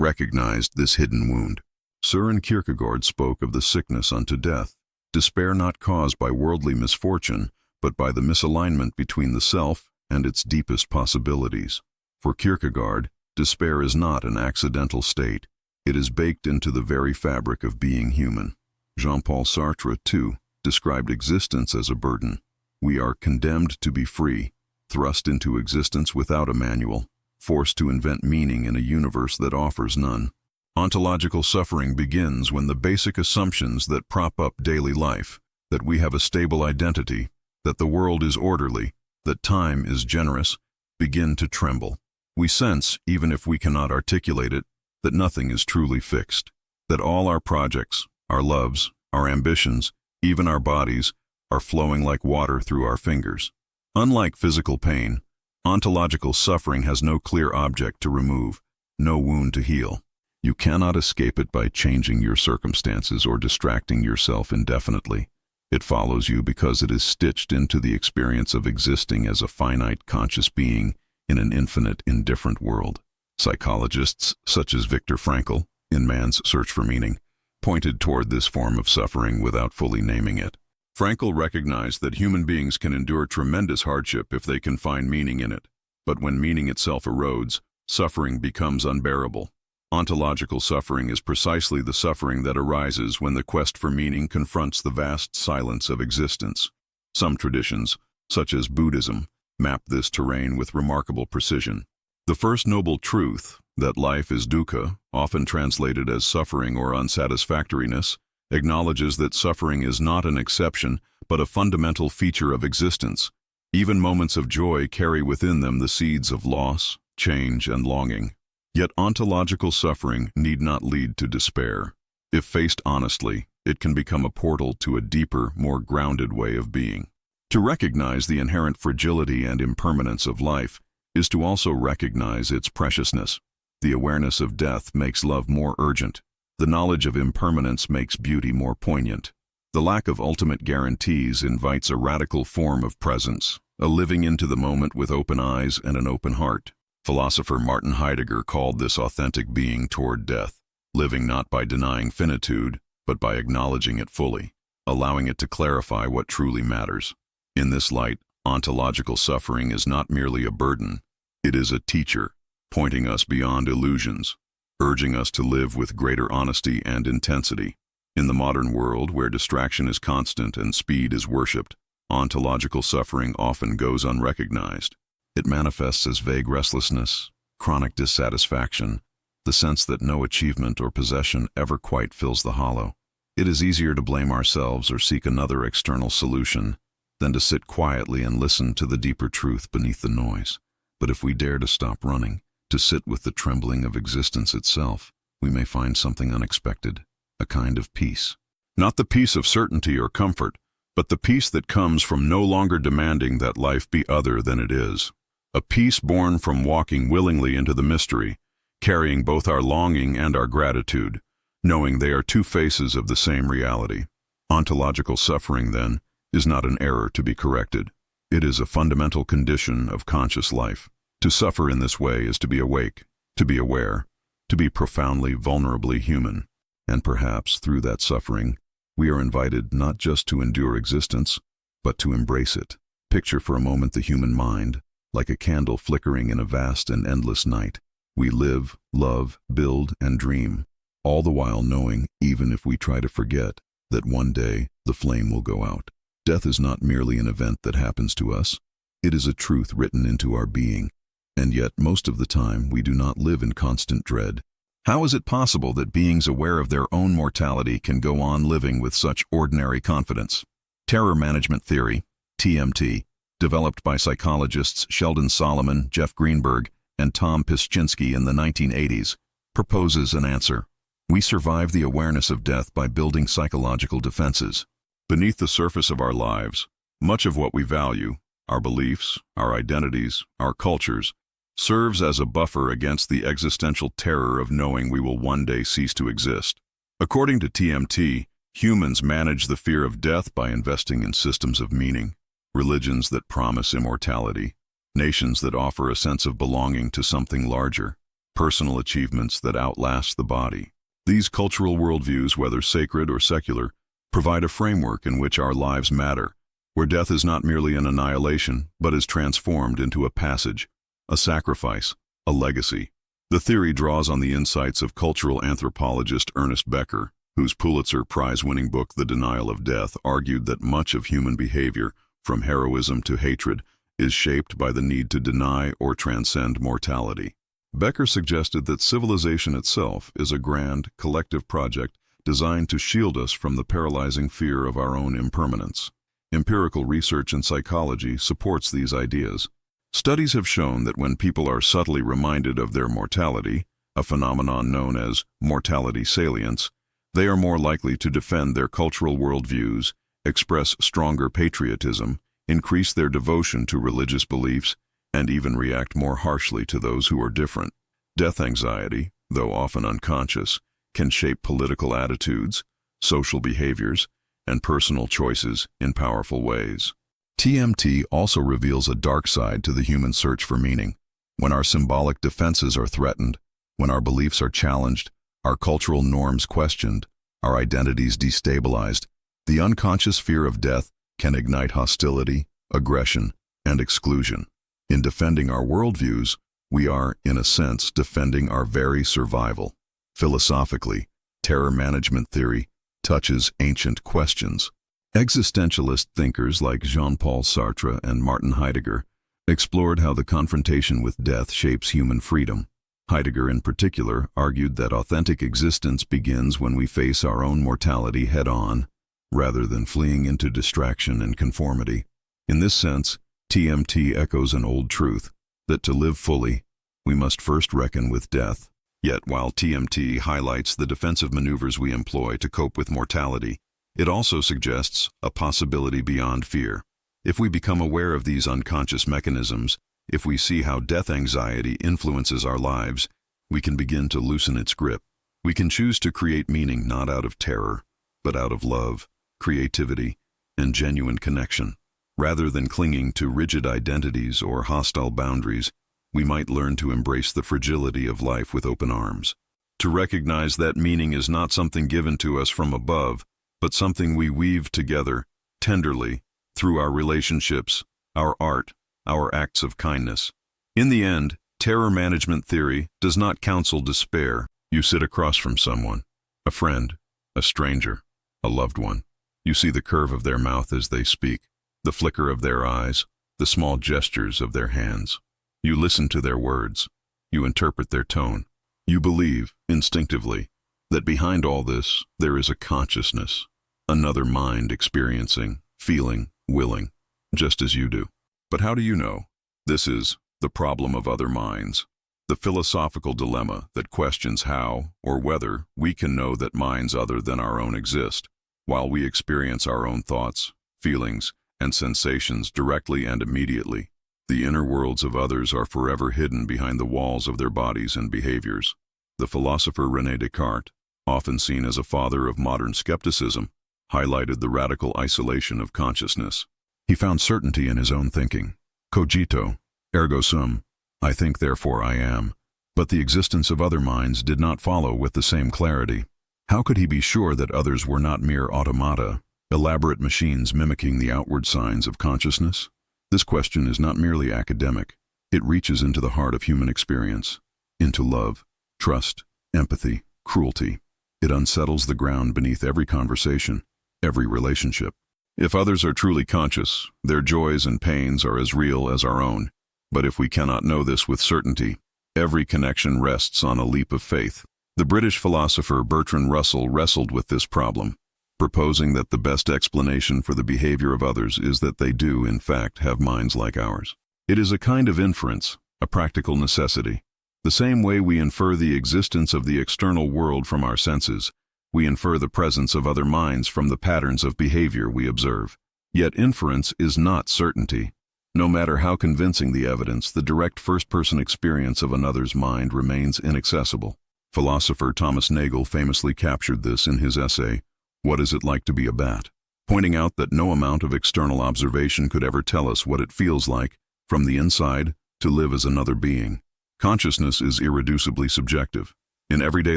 recognized this hidden wound. Søren Kierkegaard spoke of the sickness unto death, despair not caused by worldly misfortune, but by the misalignment between the self and its deepest possibilities. For Kierkegaard, despair is not an accidental state. It is baked into the very fabric of being human. Jean-Paul Sartre, too, described existence as a burden. We are condemned to be free, thrust into existence without a manual, forced to invent meaning in a universe that offers none. Ontological suffering begins when the basic assumptions that prop up daily life, that we have a stable identity, that the world is orderly, that time is generous, begin to tremble. We sense, even if we cannot articulate it, that nothing is truly fixed, that all our projects, our loves, our ambitions, even our bodies, are flowing like water through our fingers. Unlike physical pain, ontological suffering has no clear object to remove, no wound to heal. You cannot escape it by changing your circumstances or distracting yourself indefinitely. It follows you because it is stitched into the experience of existing as a finite conscious being in an infinite, indifferent world. Psychologists such as Viktor Frankl, in Man's Search for Meaning, pointed toward this form of suffering without fully naming it. Frankl recognized that human beings can endure tremendous hardship if they can find meaning in it. But when meaning itself erodes, suffering becomes unbearable. Ontological suffering is precisely the suffering that arises when the quest for meaning confronts the vast silence of existence. Some traditions, such as Buddhism, map this terrain with remarkable precision. The first noble truth, that life is dukkha, often translated as suffering or unsatisfactoriness, acknowledges that suffering is not an exception, but a fundamental feature of existence. Even moments of joy carry within them the seeds of loss, change, and longing. Yet ontological suffering need not lead to despair. If faced honestly, it can become a portal to a deeper, more grounded way of being. To recognize the inherent fragility and impermanence of life is to also recognize its preciousness. The awareness of death makes love more urgent. The knowledge of impermanence makes beauty more poignant. The lack of ultimate guarantees invites a radical form of presence, a living into the moment with open eyes and an open heart. Philosopher Martin Heidegger called this authentic being toward death, living not by denying finitude, but by acknowledging it fully, allowing it to clarify what truly matters. In this light, ontological suffering is not merely a burden, it is a teacher, pointing us beyond illusions, urging us to live with greater honesty and intensity. In the modern world, where distraction is constant and speed is worshipped, ontological suffering often goes unrecognized. It manifests as vague restlessness, chronic dissatisfaction, the sense that no achievement or possession ever quite fills the hollow. It is easier to blame ourselves or seek another external solution than to sit quietly and listen to the deeper truth beneath the noise. But if we dare to stop running, to sit with the trembling of existence itself, we may find something unexpected, a kind of peace. Not the peace of certainty or comfort, but the peace that comes from no longer demanding that life be other than it is. A peace born from walking willingly into the mystery, carrying both our longing and our gratitude, knowing they are two faces of the same reality. Ontological suffering, then, is not an error to be corrected. It is a fundamental condition of conscious life. To suffer in this way is to be awake, to be aware, to be profoundly, vulnerably human. And perhaps, through that suffering, we are invited not just to endure existence, but to embrace it. Picture for a moment the human mind, like a candle flickering in a vast and endless night. We live, love, build, and dream, all the while knowing, even if we try to forget, that one day the flame will go out. Death is not merely an event that happens to us. It is a truth written into our being. And yet, most of the time, we do not live in constant dread. How is it possible that beings aware of their own mortality can go on living with such ordinary confidence? Terror management theory, TMT, developed by psychologists Sheldon Solomon, Jeff Greenberg, and Tom Pyszczynski in the 1980s, proposes an answer. We survive the awareness of death by building psychological defenses. Beneath the surface of our lives, much of what we value, our beliefs, our identities, our cultures, serves as a buffer against the existential terror of knowing we will one day cease to exist. According to TMT, humans manage the fear of death by investing in systems of meaning, religions that promise immortality, nations that offer a sense of belonging to something larger, personal achievements that outlast the body. These cultural worldviews, whether sacred or secular, provide a framework in which our lives matter, where death is not merely an annihilation, but is transformed into a passage, a sacrifice, a legacy. The theory draws on the insights of cultural anthropologist Ernest Becker, whose Pulitzer Prize-winning book The Denial of Death argued that much of human behavior, from heroism to hatred, is shaped by the need to deny or transcend mortality. Becker suggested that civilization itself is a grand, collective project designed to shield us from the paralyzing fear of our own impermanence. Empirical research in psychology supports these ideas. Studies have shown that when people are subtly reminded of their mortality, a phenomenon known as mortality salience, they are more likely to defend their cultural worldviews, express stronger patriotism, increase their devotion to religious beliefs, and even react more harshly to those who are different. Death anxiety, though often unconscious, can shape political attitudes, social behaviors, and personal choices in powerful ways. TMT also reveals a dark side to the human search for meaning. When our symbolic defenses are threatened, when our beliefs are challenged, our cultural norms questioned, our identities destabilized, the unconscious fear of death can ignite hostility, aggression, and exclusion. In defending our worldviews, we are, in a sense, defending our very survival. Philosophically, terror management theory touches ancient questions. Existentialist thinkers like Jean-Paul Sartre and Martin Heidegger explored how the confrontation with death shapes human freedom. Heidegger, in particular, argued that authentic existence begins when we face our own mortality head-on, rather than fleeing into distraction and conformity. In this sense, TMT echoes an old truth, that to live fully, we must first reckon with death. Yet, while TMT highlights the defensive maneuvers we employ to cope with mortality, it also suggests a possibility beyond fear. If we become aware of these unconscious mechanisms, if we see how death anxiety influences our lives, we can begin to loosen its grip. We can choose to create meaning not out of terror, but out of love, creativity, and genuine connection. Rather than clinging to rigid identities or hostile boundaries, we might learn to embrace the fragility of life with open arms. To recognize that meaning is not something given to us from above, but something we weave together, tenderly, through our relationships, our art, our acts of kindness. In the end, terror management theory does not counsel despair. You sit across from someone, a friend, a stranger, a loved one. You see the curve of their mouth as they speak, the flicker of their eyes, the small gestures of their hands. You listen to their words. You interpret their tone. You believe, instinctively, that behind all this, there is a consciousness, another mind experiencing, feeling, willing, just as you do. But how do you know? This is the problem of other minds, the philosophical dilemma that questions how or whether we can know that minds other than our own exist, while we experience our own thoughts, feelings, and sensations directly and immediately. The inner worlds of others are forever hidden behind the walls of their bodies and behaviors. The philosopher René Descartes, often seen as a father of modern skepticism, highlighted the radical isolation of consciousness. He found certainty in his own thinking. Cogito, ergo sum, I think therefore I am. But the existence of other minds did not follow with the same clarity. How could he be sure that others were not mere automata, elaborate machines mimicking the outward signs of consciousness? This question is not merely academic. It reaches into the heart of human experience, into love, trust, empathy, cruelty. It unsettles the ground beneath every conversation, every relationship. If others are truly conscious, their joys and pains are as real as our own. But if we cannot know this with certainty, every connection rests on a leap of faith. The British philosopher Bertrand Russell wrestled with this problem, proposing that the best explanation for the behavior of others is that they do, in fact, have minds like ours. It is a kind of inference, a practical necessity. The same way we infer the existence of the external world from our senses, we infer the presence of other minds from the patterns of behavior we observe. Yet inference is not certainty. No matter how convincing the evidence, the direct first-person experience of another's mind remains inaccessible. Philosopher Thomas Nagel famously captured this in his essay, What Is It Like to Be a Bat?, pointing out that no amount of external observation could ever tell us what it feels like, from the inside, to live as another being. Consciousness is irreducibly subjective. In everyday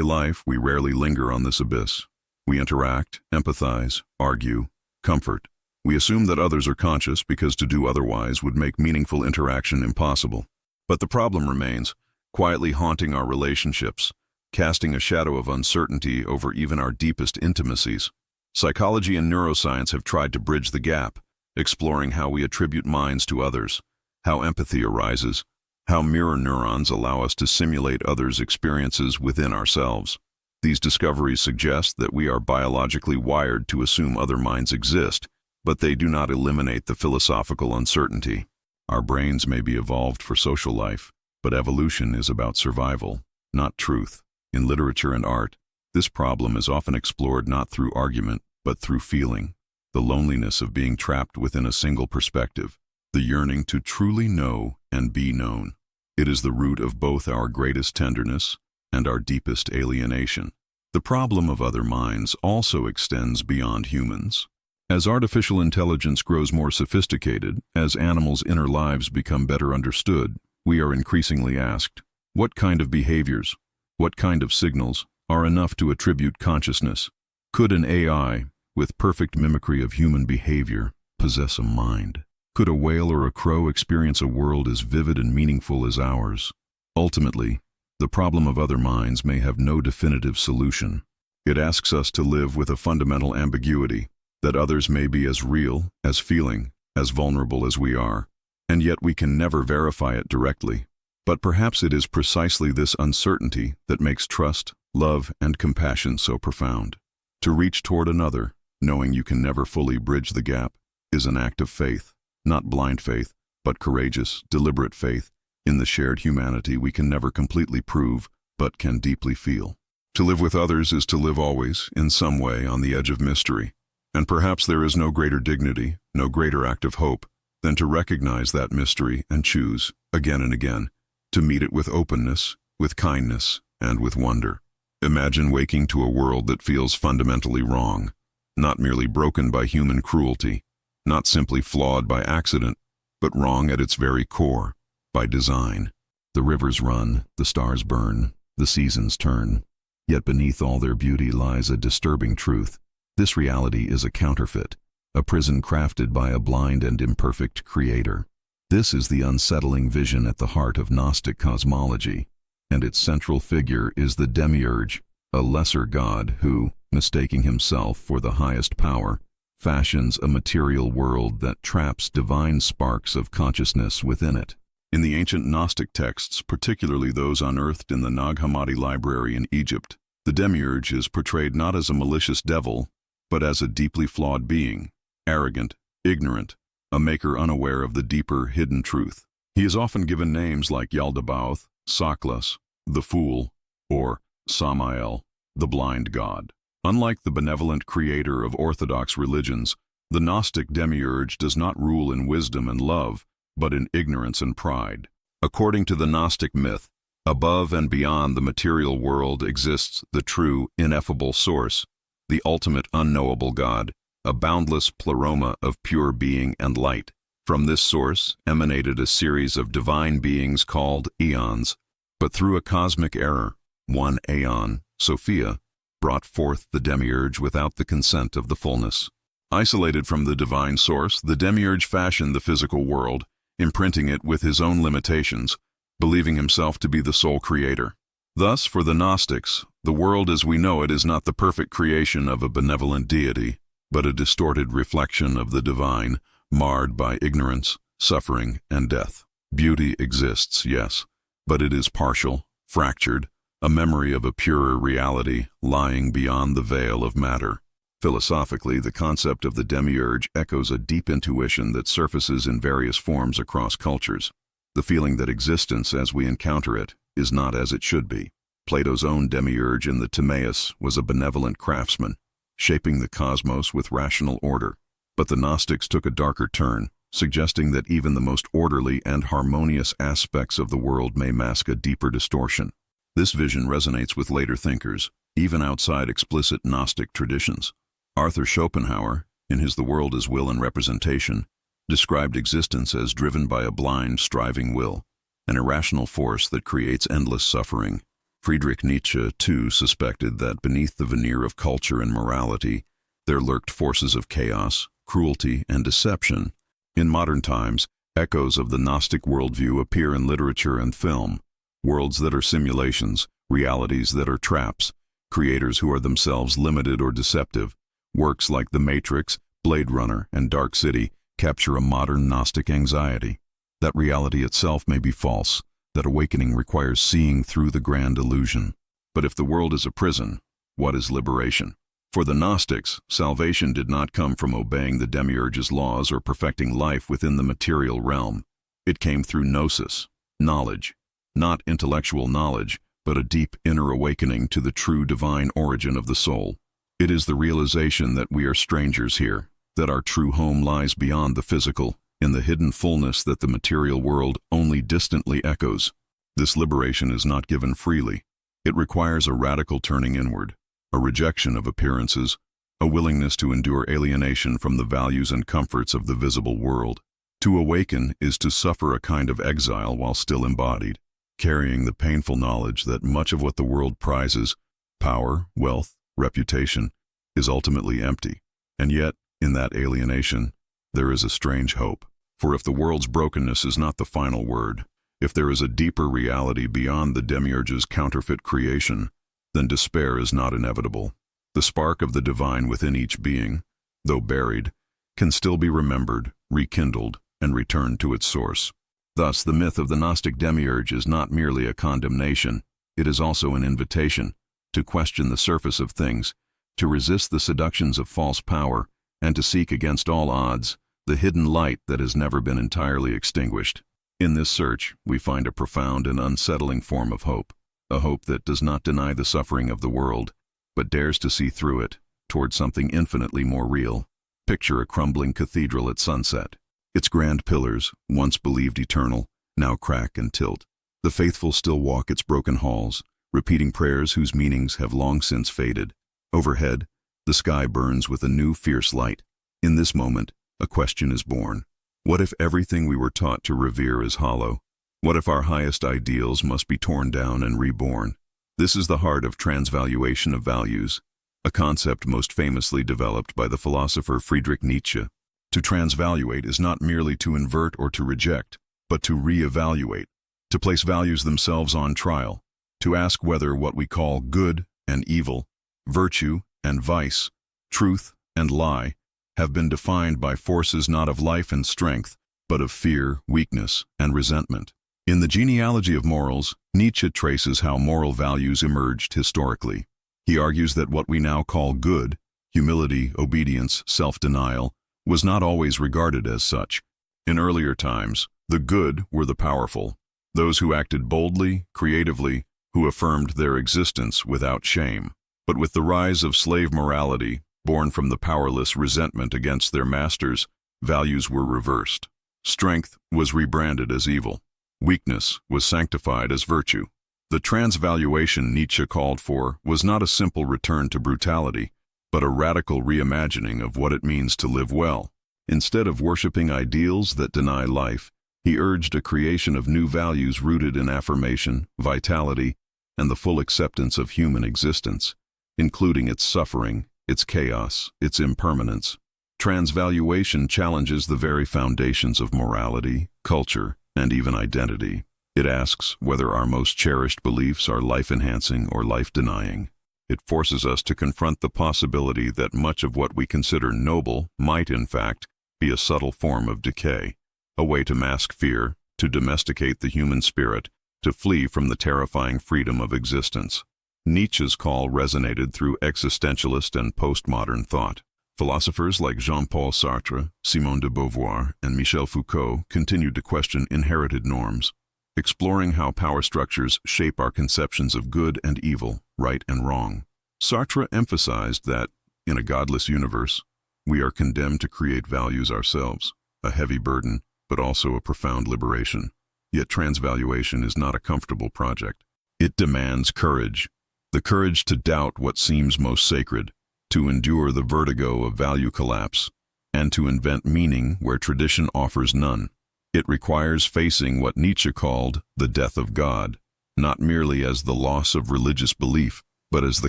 life, we rarely linger on this abyss. We interact, empathize, argue, comfort. We assume that others are conscious because to do otherwise would make meaningful interaction impossible. But the problem remains, quietly haunting our relationships, casting a shadow of uncertainty over even our deepest intimacies. Psychology and neuroscience have tried to bridge the gap, exploring how we attribute minds to others, how empathy arises, how mirror neurons allow us to simulate others' experiences within ourselves. These discoveries suggest that we are biologically wired to assume other minds exist, but they do not eliminate the philosophical uncertainty. Our brains may be evolved for social life, but evolution is about survival, not truth. In literature and art, this problem is often explored not through argument, but through feeling. The loneliness of being trapped within a single perspective, the yearning to truly know and be known. It is the root of both our greatest tenderness and our deepest alienation. The problem of other minds also extends beyond humans. As artificial intelligence grows more sophisticated, as animals' inner lives become better understood, we are increasingly asked, what kind of behaviors, what kind of signals, are enough to attribute consciousness? Could an AI, with perfect mimicry of human behavior, possess a mind? Could a whale or a crow experience a world as vivid and meaningful as ours? Ultimately, the problem of other minds may have no definitive solution. It asks us to live with a fundamental ambiguity, that others may be as real, as feeling, as vulnerable as we are, and yet we can never verify it directly. But perhaps it is precisely this uncertainty that makes trust, love, and compassion so profound. To reach toward another, knowing you can never fully bridge the gap, is an act of faith, not blind faith, but courageous, deliberate faith, in the shared humanity we can never completely prove, but can deeply feel. To live with others is to live always, in some way, on the edge of mystery. And perhaps there is no greater dignity, no greater act of hope, than to recognize that mystery and choose, again and again, to meet it with openness, with kindness, and with wonder. Imagine waking to a world that feels fundamentally wrong, not merely broken by human cruelty, not simply flawed by accident, but wrong at its very core, by design. The rivers run, the stars burn, the seasons turn. Yet beneath all their beauty lies a disturbing truth. This reality is a counterfeit, a prison crafted by a blind and imperfect creator. This is the unsettling vision at the heart of Gnostic cosmology, and its central figure is the demiurge, a lesser god who, mistaking himself for the highest power, fashions a material world that traps divine sparks of consciousness within it. In the ancient Gnostic texts, particularly those unearthed in the Nag Hammadi library in Egypt, the demiurge is portrayed not as a malicious devil, but as a deeply flawed being, arrogant, ignorant, a maker unaware of the deeper, hidden truth. He is often given names like Yaldabaoth, Saklas, the Fool, or Samael, the Blind God. Unlike the benevolent creator of orthodox religions, the Gnostic demiurge does not rule in wisdom and love, but in ignorance and pride. According to the Gnostic myth, above and beyond the material world exists the true, ineffable source, the ultimate unknowable God, a boundless pleroma of pure being and light. From this source emanated a series of divine beings called eons, but through a cosmic error, one aeon, Sophia, brought forth the demiurge without the consent of the fullness. Isolated from the divine source, the demiurge fashioned the physical world, imprinting it with his own limitations, believing himself to be the sole creator. Thus, for the Gnostics, the world as we know it is not the perfect creation of a benevolent deity, but a distorted reflection of the divine, marred by ignorance, suffering, and death. Beauty exists, yes, but it is partial, fractured, a memory of a purer reality lying beyond the veil of matter. Philosophically, the concept of the demiurge echoes a deep intuition that surfaces in various forms across cultures. The feeling that existence, as we encounter it, is not as it should be. Plato's own demiurge in the Timaeus was a benevolent craftsman, shaping the cosmos with rational order. But the Gnostics took a darker turn, suggesting that even the most orderly and harmonious aspects of the world may mask a deeper distortion. This vision resonates with later thinkers, even outside explicit Gnostic traditions. Arthur Schopenhauer, in his The World as Will and Representation, described existence as driven by a blind, striving will, an irrational force that creates endless suffering. Friedrich Nietzsche, too, suspected that beneath the veneer of culture and morality, there lurked forces of chaos, cruelty, and deception. In modern times, echoes of the Gnostic worldview appear in literature and film, worlds that are simulations, realities that are traps, creators who are themselves limited or deceptive. Works like The Matrix, Blade Runner, and Dark City capture a modern Gnostic anxiety. That reality itself may be false, that awakening requires seeing through the grand illusion. But if the world is a prison, what is liberation? For the Gnostics, salvation did not come from obeying the demiurge's laws or perfecting life within the material realm. It came through gnosis, knowledge. Not intellectual knowledge, but a deep inner awakening to the true divine origin of the soul. It is the realization that we are strangers here, that our true home lies beyond the physical, in the hidden fullness that the material world only distantly echoes. This liberation is not given freely. It requires a radical turning inward, a rejection of appearances, a willingness to endure alienation from the values and comforts of the visible world. To awaken is to suffer a kind of exile while still embodied, carrying the painful knowledge that much of what the world prizes, power, wealth, reputation, is ultimately empty. And yet, in that alienation, there is a strange hope. For if the world's brokenness is not the final word, if there is a deeper reality beyond the demiurge's counterfeit creation, then despair is not inevitable. The spark of the divine within each being, though buried, can still be remembered, rekindled, and returned to its source. Thus, the myth of the Gnostic demiurge is not merely a condemnation, it is also an invitation to question the surface of things, to resist the seductions of false power, and to seek against all odds the hidden light that has never been entirely extinguished. In this search, we find a profound and unsettling form of hope, a hope that does not deny the suffering of the world, but dares to see through it, toward something infinitely more real. Picture a crumbling cathedral at sunset. Its grand pillars, once believed eternal, now crack and tilt. The faithful still walk its broken halls, repeating prayers whose meanings have long since faded. Overhead, the sky burns with a new fierce light. In this moment, a question is born. What if everything we were taught to revere is hollow? What if our highest ideals must be torn down and reborn? This is the heart of transvaluation of values, a concept most famously developed by the philosopher Friedrich Nietzsche. To transvaluate is not merely to invert or to reject, but to re-evaluate, to place values themselves on trial, to ask whether what we call good and evil, virtue and vice, truth and lie, have been defined by forces not of life and strength, but of fear, weakness, and resentment. In the genealogy of morals, Nietzsche traces how moral values emerged historically. He argues that what we now call good, humility, obedience, self-denial, was not always regarded as such. In earlier times, the good were the powerful, those who acted boldly, creatively, who affirmed their existence without shame. But with the rise of slave morality, born from the powerless resentment against their masters, values were reversed. Strength was rebranded as evil. Weakness was sanctified as virtue. The transvaluation Nietzsche called for was not a simple return to brutality, but a radical reimagining of what it means to live well. Instead of worshiping ideals that deny life, he urged a creation of new values rooted in affirmation, vitality, and the full acceptance of human existence, including its suffering, its chaos, its impermanence. Transvaluation challenges the very foundations of morality, culture, and even identity. It asks whether our most cherished beliefs are life-enhancing or life-denying. It forces us to confront the possibility that much of what we consider noble might, in fact, be a subtle form of decay, a way to mask fear, to domesticate the human spirit, to flee from the terrifying freedom of existence. Nietzsche's call resonated through existentialist and postmodern thought. Philosophers like Jean-Paul Sartre, Simone de Beauvoir, and Michel Foucault continued to question inherited norms, exploring how power structures shape our conceptions of good and evil, right and wrong. Sartre emphasized that, in a godless universe, we are condemned to create values ourselves, a heavy burden, but also a profound liberation. Yet transvaluation is not a comfortable project. It demands courage, the courage to doubt what seems most sacred, to endure the vertigo of value collapse, and to invent meaning where tradition offers none. It requires facing what Nietzsche called the death of God, not merely as the loss of religious belief, but as the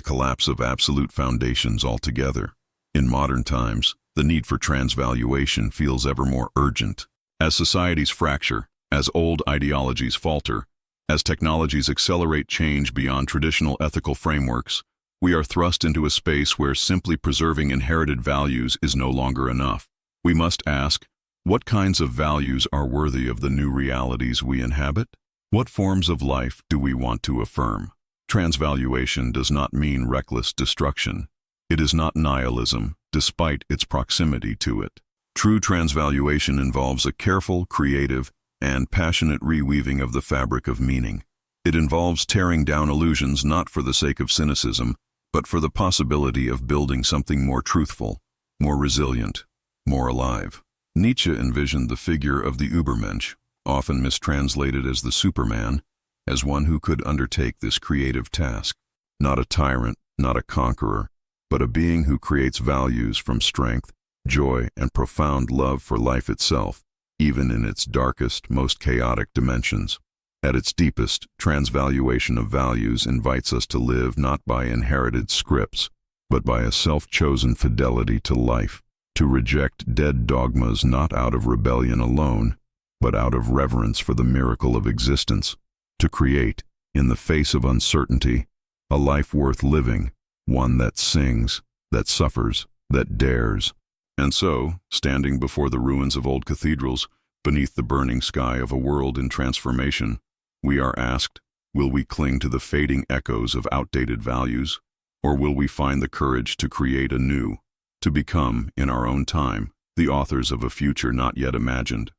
collapse of absolute foundations altogether. In modern times, the need for transvaluation feels ever more urgent. As societies fracture, as old ideologies falter, as technologies accelerate change beyond traditional ethical frameworks, we are thrust into a space where simply preserving inherited values is no longer enough. We must ask, what kinds of values are worthy of the new realities we inhabit? What forms of life do we want to affirm? Transvaluation does not mean reckless destruction. It is not nihilism, despite its proximity to it. True transvaluation involves a careful, creative, and passionate reweaving of the fabric of meaning. It involves tearing down illusions not for the sake of cynicism, but for the possibility of building something more truthful, more resilient, more alive. Nietzsche envisioned the figure of the Übermensch, often mistranslated as the Superman, as one who could undertake this creative task, not a tyrant, not a conqueror, but a being who creates values from strength, joy, and profound love for life itself, even in its darkest, most chaotic dimensions. At its deepest, transvaluation of values invites us to live not by inherited scripts, but by a self-chosen fidelity to life, to reject dead dogmas not out of rebellion alone, but out of reverence for the miracle of existence, to create, in the face of uncertainty, a life worth living, one that sings, that suffers, that dares. And so, standing before the ruins of old cathedrals, beneath the burning sky of a world in transformation, we are asked, will we cling to the fading echoes of outdated values, or will we find the courage to create anew, to become, in our own time, the authors of a future not yet imagined?